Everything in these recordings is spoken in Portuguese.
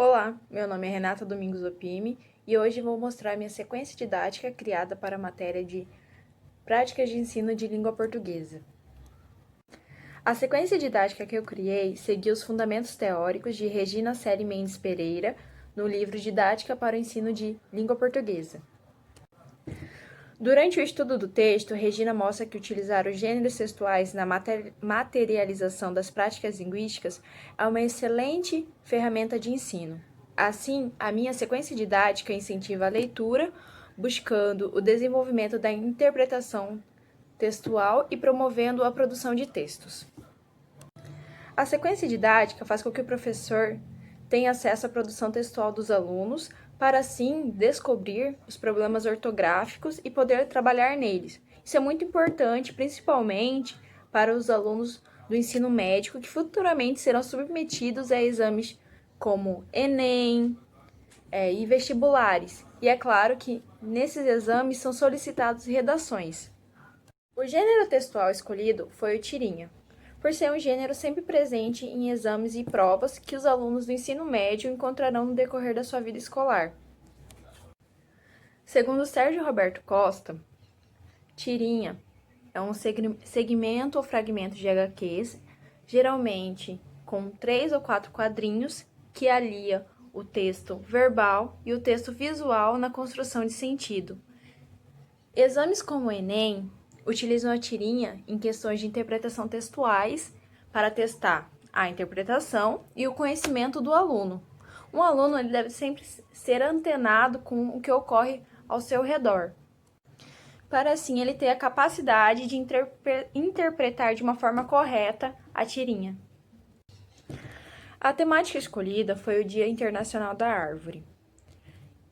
Olá, meu nome é Renata Domingos Opime e hoje vou mostrar minha sequência didática criada para a matéria de Práticas de Ensino de Língua Portuguesa. A sequência didática que eu criei seguiu os fundamentos teóricos de Regina Celi Mendes Pereira no livro Didática para o Ensino de Língua Portuguesa. Durante o estudo do texto, Regina mostra que utilizar os gêneros textuais na materialização das práticas linguísticas é uma excelente ferramenta de ensino. Assim, a minha sequência didática incentiva a leitura, buscando o desenvolvimento da interpretação textual e promovendo a produção de textos. A sequência didática faz com que o professor tenha acesso à produção textual dos alunos, para assim descobrir os problemas ortográficos e poder trabalhar neles. Isso é muito importante, principalmente para os alunos do ensino médio, que futuramente serão submetidos a exames como Enem e vestibulares. E é claro que nesses exames são solicitadas redações. O gênero textual escolhido foi o tirinha, por ser um gênero sempre presente em exames e provas que os alunos do ensino médio encontrarão no decorrer da sua vida escolar. Segundo Sérgio Roberto Costa, tirinha é um segmento ou fragmento de HQs, geralmente com 3 ou 4 quadrinhos, que alia o texto verbal e o texto visual na construção de sentido. Exames como o Enem utilizam a tirinha em questões de interpretação textuais para testar a interpretação e o conhecimento do aluno. Um aluno ele deve sempre ser antenado com o que ocorre ao seu redor, para assim ele ter a capacidade de interpretar de uma forma correta a tirinha. A temática escolhida foi o Dia Internacional da Árvore.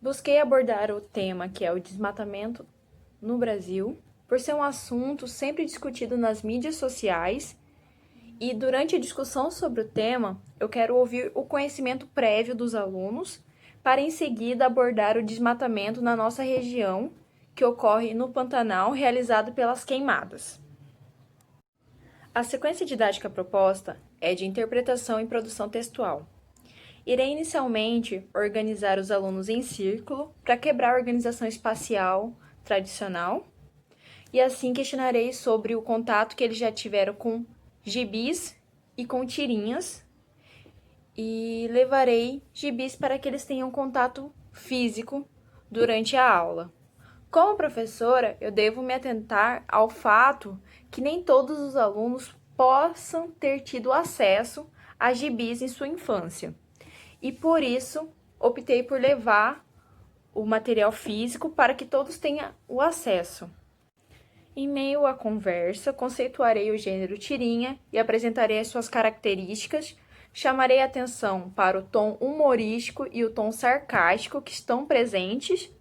Busquei abordar o tema que é o desmatamento no Brasil, por ser um assunto sempre discutido nas mídias sociais, e durante a discussão sobre o tema, eu quero ouvir o conhecimento prévio dos alunos, para em seguida abordar o desmatamento na nossa região, que ocorre no Pantanal, realizado pelas queimadas. A sequência didática proposta é de interpretação e produção textual. Irei inicialmente organizar os alunos em círculo para quebrar a organização espacial tradicional, e assim questionarei sobre o contato que eles já tiveram com gibis e com tirinhas, e levarei gibis para que eles tenham contato físico durante a aula. Como professora, eu devo me atentar ao fato que nem todos os alunos possam ter tido acesso a gibis em sua infância. E por isso, optei por levar o material físico para que todos tenham o acesso. Em meio à conversa, conceituarei o gênero tirinha e apresentarei as suas características. Chamarei atenção para o tom humorístico e o tom sarcástico que estão presentes.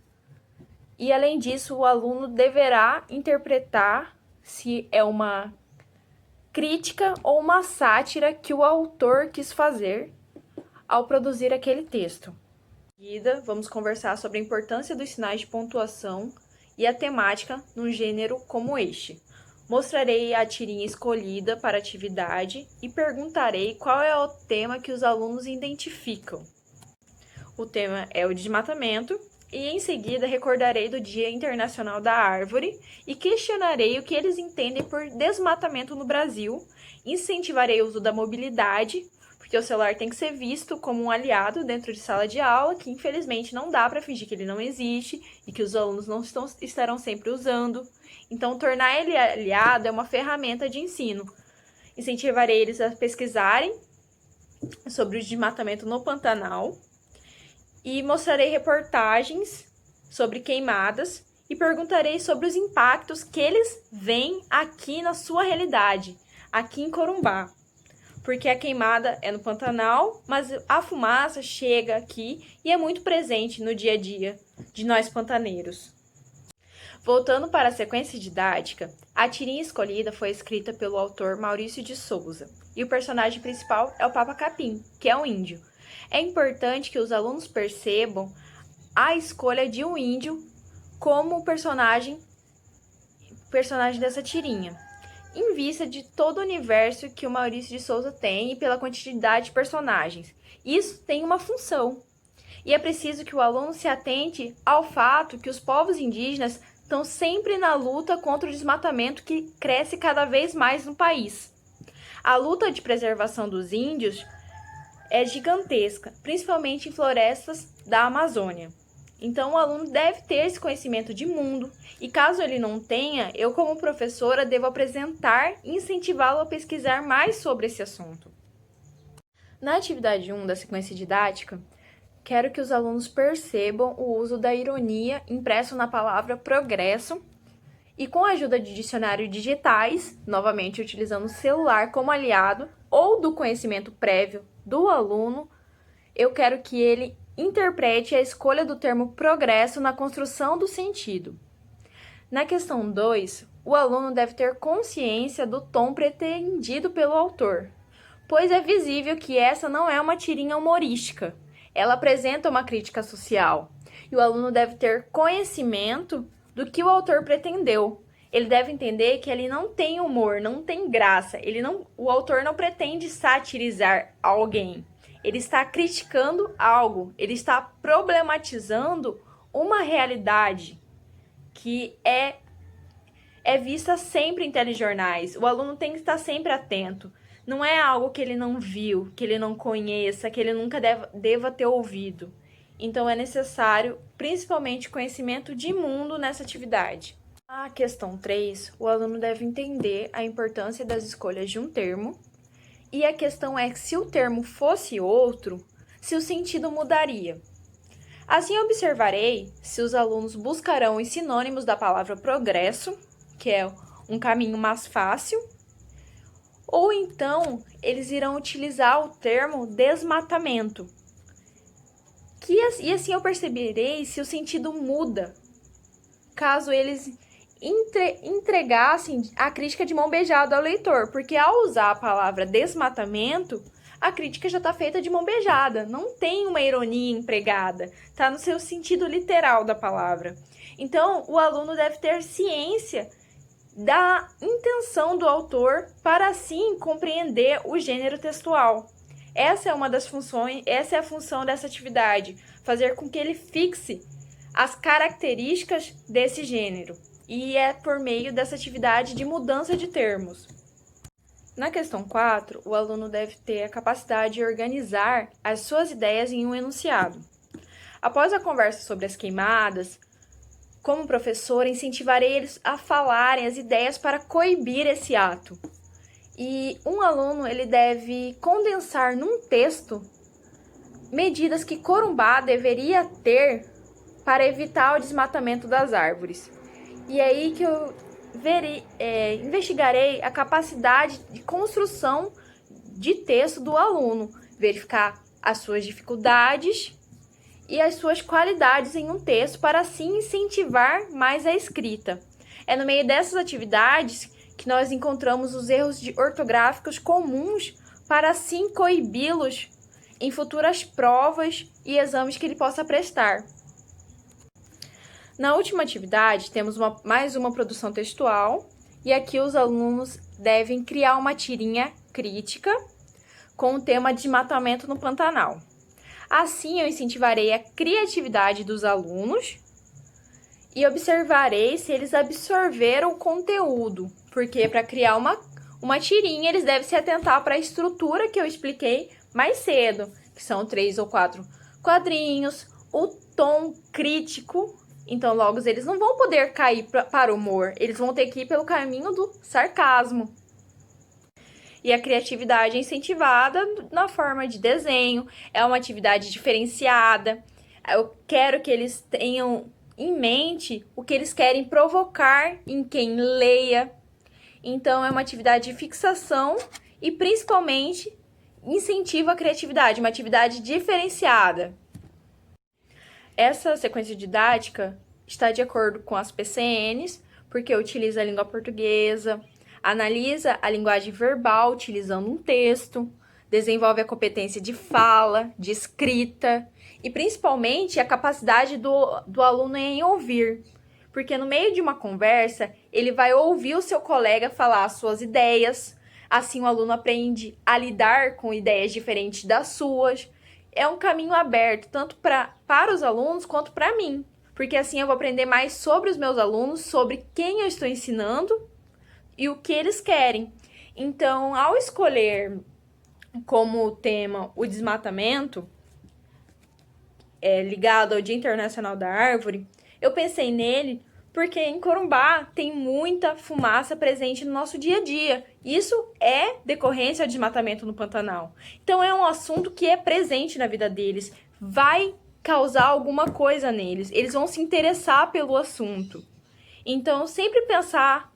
E, além disso, o aluno deverá interpretar se é uma crítica ou uma sátira que o autor quis fazer ao produzir aquele texto. Em seguida, vamos conversar sobre a importância dos sinais de pontuação e a temática num gênero como este. Mostrarei a tirinha escolhida para a atividade e perguntarei qual é o tema que os alunos identificam. O tema é o desmatamento e, em seguida, recordarei do Dia Internacional da Árvore e questionarei o que eles entendem por desmatamento no Brasil. Incentivarei o uso da mobilidade, porque o celular tem que ser visto como um aliado dentro de sala de aula, que infelizmente não dá para fingir que ele não existe e que os alunos não estarão sempre usando. Então, tornar ele aliado é uma ferramenta de ensino. Incentivarei eles a pesquisarem sobre o desmatamento no Pantanal e mostrarei reportagens sobre queimadas e perguntarei sobre os impactos que eles veem aqui na sua realidade, aqui em Corumbá. Porque a queimada é no Pantanal, mas a fumaça chega aqui e é muito presente no dia a dia de nós pantaneiros. Voltando para a sequência didática, a tirinha escolhida foi escrita pelo autor Maurício de Souza, e o personagem principal é o Papa Capim, que é um índio. É importante que os alunos percebam a escolha de um índio como personagem dessa tirinha, em vista de todo o universo que o Maurício de Souza tem e pela quantidade de personagens. Isso tem uma função. E é preciso que o aluno se atente ao fato que os povos indígenas estão sempre na luta contra o desmatamento que cresce cada vez mais no país. A luta de preservação dos índios é gigantesca, principalmente em florestas da Amazônia. Então, o aluno deve ter esse conhecimento de mundo e, caso ele não tenha, eu, como professora, devo apresentar e incentivá-lo a pesquisar mais sobre esse assunto. Na atividade 1 da sequência didática, quero que os alunos percebam o uso da ironia impresso na palavra progresso e, com a ajuda de dicionários digitais, novamente utilizando o celular como aliado, ou do conhecimento prévio do aluno, eu quero que ele interprete a escolha do termo progresso na construção do sentido. Na questão 2, o aluno deve ter consciência do tom pretendido pelo autor, pois é visível que essa não é uma tirinha humorística. Ela apresenta uma crítica social, e o aluno deve ter conhecimento do que o autor pretendeu. Ele deve entender que ele não tem humor, não tem graça. O autor não pretende satirizar alguém. Ele está criticando algo, ele está problematizando uma realidade que é vista sempre em telejornais. O aluno tem que estar sempre atento. Não é algo que ele não viu, que ele não conheça, que ele nunca deva ter ouvido. Então, é necessário, principalmente, conhecimento de mundo nessa atividade. A questão 3, o aluno deve entender a importância das escolhas de um termo. E a questão é que, se o termo fosse outro, se o sentido mudaria. Assim, observarei se os alunos buscarão os sinônimos da palavra progresso, que é um caminho mais fácil, ou então eles irão utilizar o termo desmatamento. E assim eu perceberei se o sentido muda, caso eles entregassem a crítica de mão beijada ao leitor, porque ao usar a palavra desmatamento, a crítica já está feita de mão beijada, não tem uma ironia empregada, está no seu sentido literal da palavra. Então, o aluno deve ter ciência da intenção do autor para assim compreender o gênero textual. Essa é uma das funções, essa é a função dessa atividade, fazer com que ele fixe as características desse gênero. E é por meio dessa atividade de mudança de termos. Na questão 4, o aluno deve ter a capacidade de organizar as suas ideias em um enunciado. Após a conversa sobre as queimadas, como professor, incentivarei eles a falarem as ideias para coibir esse ato. E um aluno ele deve condensar num texto medidas que Corumbá deveria ter para evitar o desmatamento das árvores. E é aí que eu investigarei a capacidade de construção de texto do aluno, verificar as suas dificuldades e as suas qualidades em um texto para assim incentivar mais a escrita. É no meio dessas atividades que nós encontramos os erros ortográficos comuns para assim coibi-los em futuras provas e exames que ele possa prestar. Na última atividade, temos mais uma produção textual e aqui os alunos devem criar uma tirinha crítica com o tema desmatamento no Pantanal. Assim, eu incentivarei a criatividade dos alunos e observarei se eles absorveram o conteúdo, porque para criar uma tirinha, eles devem se atentar para a estrutura que eu expliquei mais cedo, que são 3 ou 4 quadrinhos, o tom crítico. Então, logo, eles não vão poder cair para o humor, eles vão ter que ir pelo caminho do sarcasmo. E a criatividade é incentivada na forma de desenho, é uma atividade diferenciada. Eu quero que eles tenham em mente o que eles querem provocar em quem leia. Então, é uma atividade de fixação e, principalmente, incentiva a criatividade, uma atividade diferenciada. Essa sequência didática está de acordo com as PCNs, porque utiliza a língua portuguesa, analisa a linguagem verbal utilizando um texto, desenvolve a competência de fala, de escrita e principalmente a capacidade do aluno em ouvir. Porque no meio de uma conversa, ele vai ouvir o seu colega falar as suas ideias, assim o aluno aprende a lidar com ideias diferentes das suas, é um caminho aberto, tanto para os alunos quanto para mim. Porque assim eu vou aprender mais sobre os meus alunos, sobre quem eu estou ensinando e o que eles querem. Então, ao escolher como tema o desmatamento, ligado ao Dia Internacional da Árvore, eu pensei nele porque em Corumbá tem muita fumaça presente no nosso dia a dia. Isso é decorrência do desmatamento no Pantanal. Então é um assunto que é presente na vida deles, vai causar alguma coisa neles, eles vão se interessar pelo assunto. Então, sempre pensar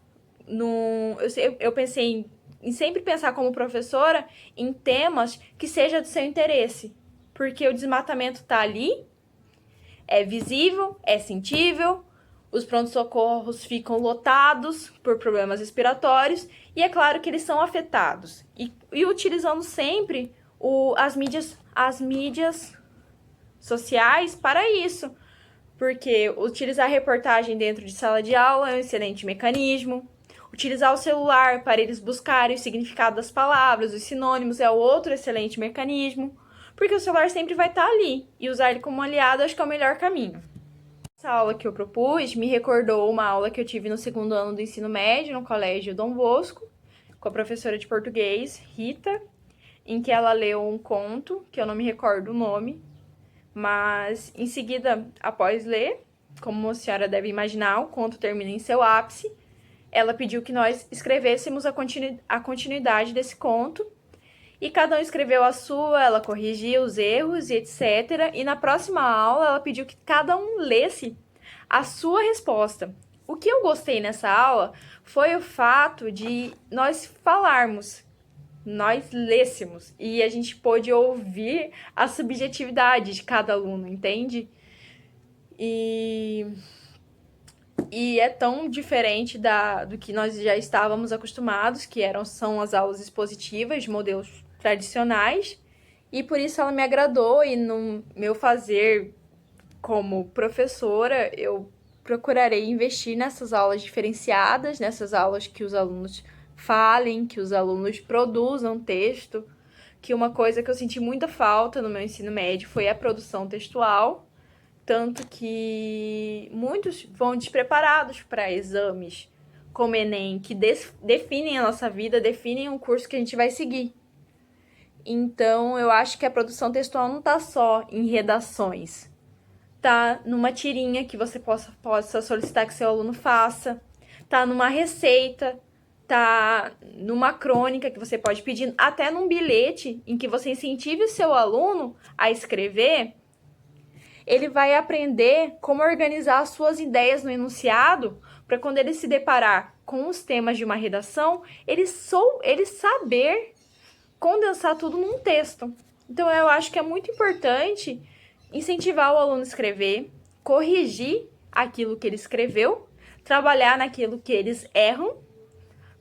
no... Eu pensei em sempre pensar como professora em temas que seja do seu interesse. Porque o desmatamento tá ali, é visível, é sentível, os prontos-socorros ficam lotados por problemas respiratórios e é claro que eles são afetados. E utilizando sempre as mídias sociais para isso. Porque utilizar reportagem dentro de sala de aula é um excelente mecanismo. Utilizar o celular para eles buscarem o significado das palavras, os sinônimos, é outro excelente mecanismo. Porque o celular sempre vai estar ali. E usar ele como aliado acho que é o melhor caminho. Essa aula que eu propus me recordou uma aula que eu tive no segundo ano do ensino médio, no Colégio Dom Bosco, com a professora de português, Rita, em que ela leu um conto, que eu não me recordo o nome, mas em seguida, após ler, como a senhora deve imaginar, o conto termina em seu ápice. Ela pediu que nós escrevêssemos a continuidade desse conto. E cada um escreveu a sua, ela corrigiu os erros e etc. E na próxima aula, ela pediu que cada um lesse a sua resposta. O que eu gostei nessa aula foi o fato de nós falarmos, nós lêssemos e a gente pôde ouvir a subjetividade de cada aluno, entende? E é tão diferente do que nós já estávamos acostumados, que são as aulas expositivas de modelos tradicionais, e por isso ela me agradou, e no meu fazer como professora, eu procurarei investir nessas aulas diferenciadas, nessas aulas que os alunos falem, que os alunos produzam texto, que uma coisa que eu senti muita falta no meu ensino médio foi a produção textual, tanto que muitos vão despreparados para exames como Enem, que definem a nossa vida, definem o curso que a gente vai seguir. Então, eu acho que a produção textual não está só em redações, tá numa tirinha que você possa solicitar que seu aluno faça, tá numa receita, tá numa crônica que você pode pedir, até num bilhete em que você incentive o seu aluno a escrever. Ele vai aprender como organizar as suas ideias no enunciado, para quando ele se deparar com os temas de uma redação, ele saber condensar tudo num texto. Então, eu acho que é muito importante incentivar o aluno a escrever, corrigir aquilo que ele escreveu, trabalhar naquilo que eles erram,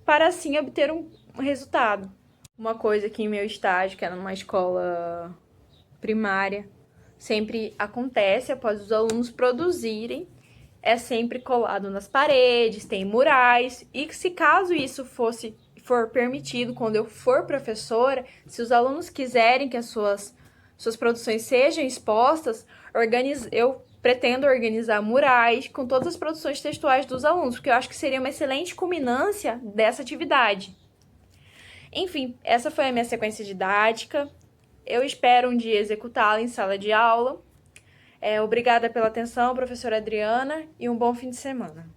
para assim obter um resultado. Uma coisa que em meu estágio, que era numa escola primária, sempre acontece após os alunos produzirem, é sempre colado nas paredes, tem murais, e que se caso isso for permitido quando eu for professora, se os alunos quiserem que as suas produções sejam expostas, eu pretendo organizar murais com todas as produções textuais dos alunos, porque eu acho que seria uma excelente culminância dessa atividade. Enfim, essa foi a minha sequência didática. Eu espero um dia executá-la em sala de aula. Obrigada pela atenção, professora Adriana, e um bom fim de semana.